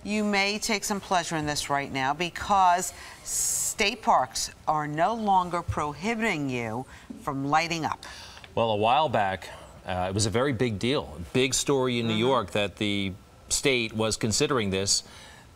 You may take some pleasure in this right now because state parks are no longer prohibiting you from lighting up. Well, a while back, it was a very big deal, a big story in New York that the state was considering this.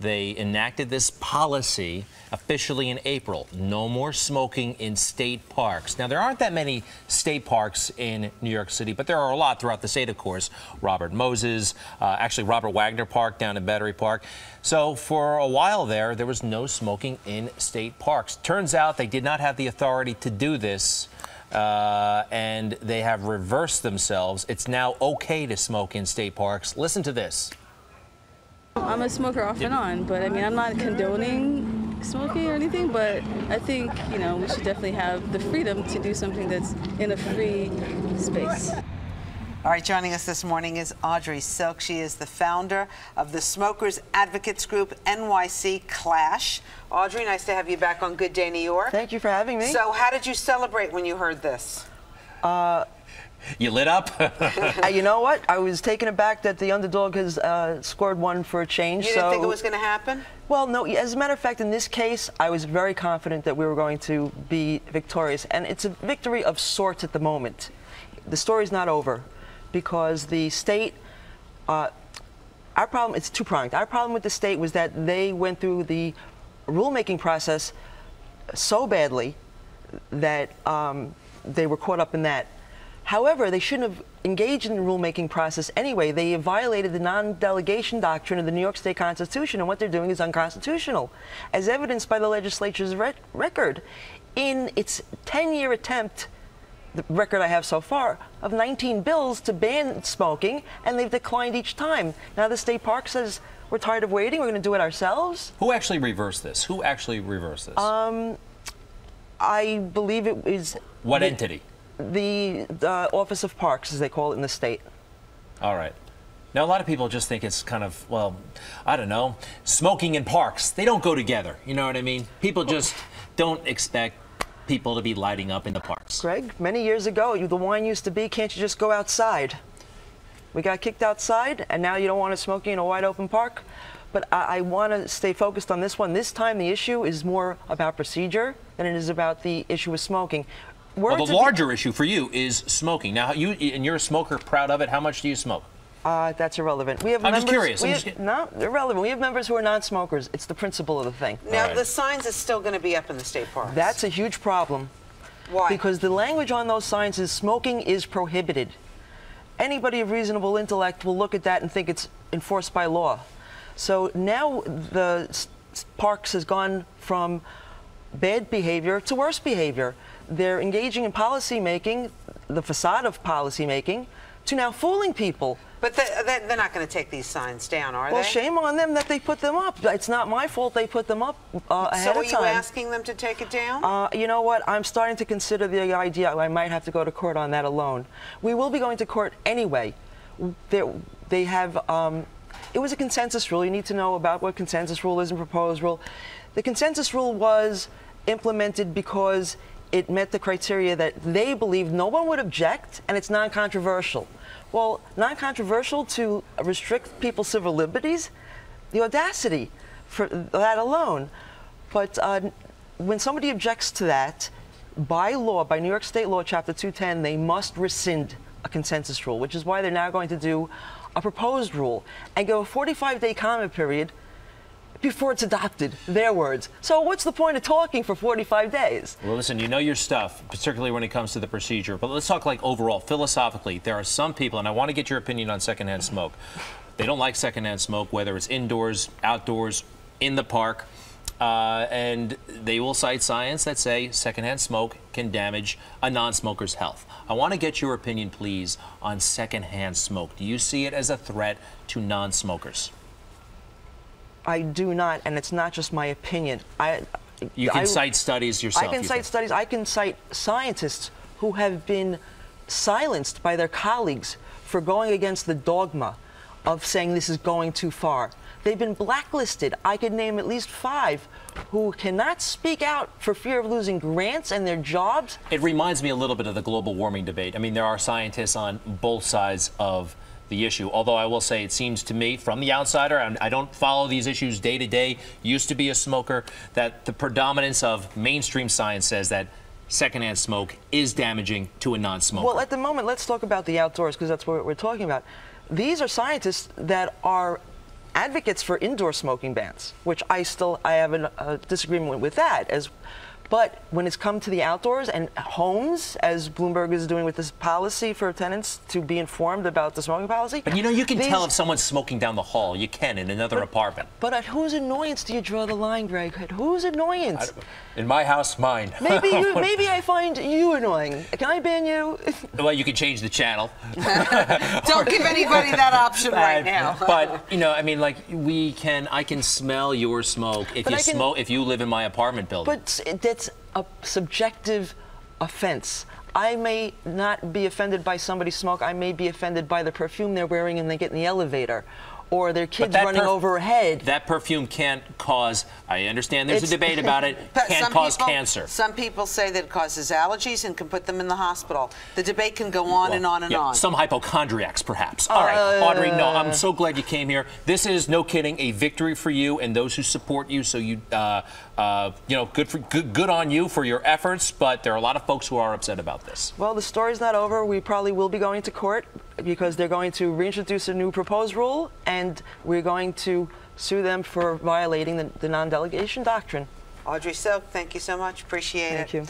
They enacted this policy officially in April. No more smoking in state parks. Now, there aren't that many state parks in New York City, but there are a lot throughout the state, of course. Robert Moses, actually Robert Wagner Park down in Battery Park. So for a while there was no smoking in state parks. Turns out they did not have the authority to do this. And they have reversed themselves. It's now okay to smoke in state parks. Listen to this. I'm a smoker off and on, but I mean, I'm not condoning smoking or anything, but I think, you know, we should definitely have the freedom to do something that's in a free space. All right, joining us this morning is Audrey Silk. She is the founder of the Smokers Advocates Group, NYC C.L.A.S.H. Audrey, nice to have you back on Good Day New York. Thank you for having me. So how did you celebrate when you heard this? You lit up? You know what? I was taken aback that the underdog has scored one for a change. You didn't think it was going to happen? Well, no. As a matter of fact, in this case, I was very confident that we were going to be victorious. And it's a victory of sorts at the moment. The story's not over because the state, our problem, it's two-pronged. Our problem with the state was that they went through the rulemaking process so badly that they were caught up in that. However, they shouldn't have engaged in the rulemaking process anyway. They violated the non-delegation doctrine of the New York State Constitution, and what they're doing is unconstitutional, as evidenced by the legislature's record. In its 10-year attempt, the record I have so far, of 19 bills to ban smoking, and they've declined each time. Now the state park says, we're tired of waiting, we're going to do it ourselves. Who actually reversed this? Who actually reversed this? I believe it is... What entity? The Office of Parks, as they call it in the state. All right. Now, a lot of people just think it's kind of, well, I don't know, smoking in parks. They don't go together. You know what I mean? People just don't expect people to be lighting up in the parks. Greg, many years ago, the wine used to be, can't you just go outside? We got kicked outside, and now you don't want to smoke in a wide open park? But I want to stay focused on this one. This time, the issue is more about procedure than it is about the issue of smoking. Well, the larger issue for you is smoking. Now, you're a smoker, proud of it. How much do you smoke? That's irrelevant. We have I'm members, just curious. No, irrelevant. We have members who are non-smokers. It's the principle of the thing. Now, the signs are still going to be up in the state parks. That's a huge problem. Why? Because the language on those signs is smoking is prohibited. Anybody of reasonable intellect will look at that and think it's enforced by law. So now the parks has gone from bad behavior to worse behavior. They're engaging in policy making, the facade of policy making, to now fooling people. But they're not going to take these signs down, are they? Well, shame on them that they put them up. It's not my fault they put them up ahead of time. So are you asking them to take it down? You know what? I'm starting to consider the idea. I might have to go to court on that alone. We will be going to court anyway. They have, it was a consensus rule. You need to know about what consensus rule is and proposed rule. The consensus rule was implemented because it met the criteria that they believed no one would object, and it's non-controversial. Well, non-controversial to restrict people's civil liberties? The audacity for that alone. But when somebody objects to that, by law, by New York State law, Chapter 210, they must rescind a consensus rule, which is why they're now going to do a proposed rule and go a 45-day comment period before it's adopted, their words. So what's the point of talking for 45 days? Well, listen, you know your stuff, particularly when it comes to the procedure. But let's talk like overall, philosophically. There are some people, and I want to get your opinion on secondhand smoke. They don't like secondhand smoke, whether it's indoors, outdoors, in the park. And they will cite science that say secondhand smoke can damage a non-smoker's health. I want to get your opinion, please, on secondhand smoke. Do you see it as a threat to non-smokers? I do not, and it's not just my opinion. You can cite studies yourself. I can cite studies. I can cite scientists who have been silenced by their colleagues for going against the dogma of saying this is going too far. They've been blacklisted. I could name at least 5 who cannot speak out for fear of losing grants and their jobs. It reminds me a little bit of the global warming debate. I mean, there are scientists on both sides of the issue. Although I will say, it seems to me, from the outsider, and I don't follow these issues day to day, used to be a smoker, that the predominance of mainstream science says that secondhand smoke is damaging to a non-smoker. Well, at the moment, let's talk about the outdoors, because that's what we're talking about. These are scientists that are advocates for indoor smoking bans, which I have a disagreement with that. But when it's come to the outdoors and homes, as Bloomberg is doing with this policy for tenants to be informed about the smoking policy. But you know, you can tell if someone's smoking down the hall. You can in another apartment. But at whose annoyance do you draw the line, Greg? At whose annoyance? In my house, mine. Maybe I find you annoying. Can I ban you? Well, you can change the channel. Don't give anybody that option right now. But you know, I mean, like I can smell your smoke if you live in my apartment building. But that's a subjective offense. I may not be offended by somebody's smoke. I may be offended by the perfume they're wearing and they get in the elevator, or their kids running overhead. That perfume can't cause, I understand there's a debate about it, can't cause cancer. Some people say that it causes allergies and can put them in the hospital. The debate can go on and on and on. Some hypochondriacs, perhaps. All right, Audrey, no, I'm so glad you came here. This is, no kidding, a victory for you and those who support you. So you, you know, good on you for your efforts, but there are a lot of folks who are upset about this. Well, the story's not over. We probably will be going to court because they're going to reintroduce a new proposed rule, and we're going to sue them for violating the non-delegation doctrine. Audrey Silk, thank you so much. Appreciate it. Thank you.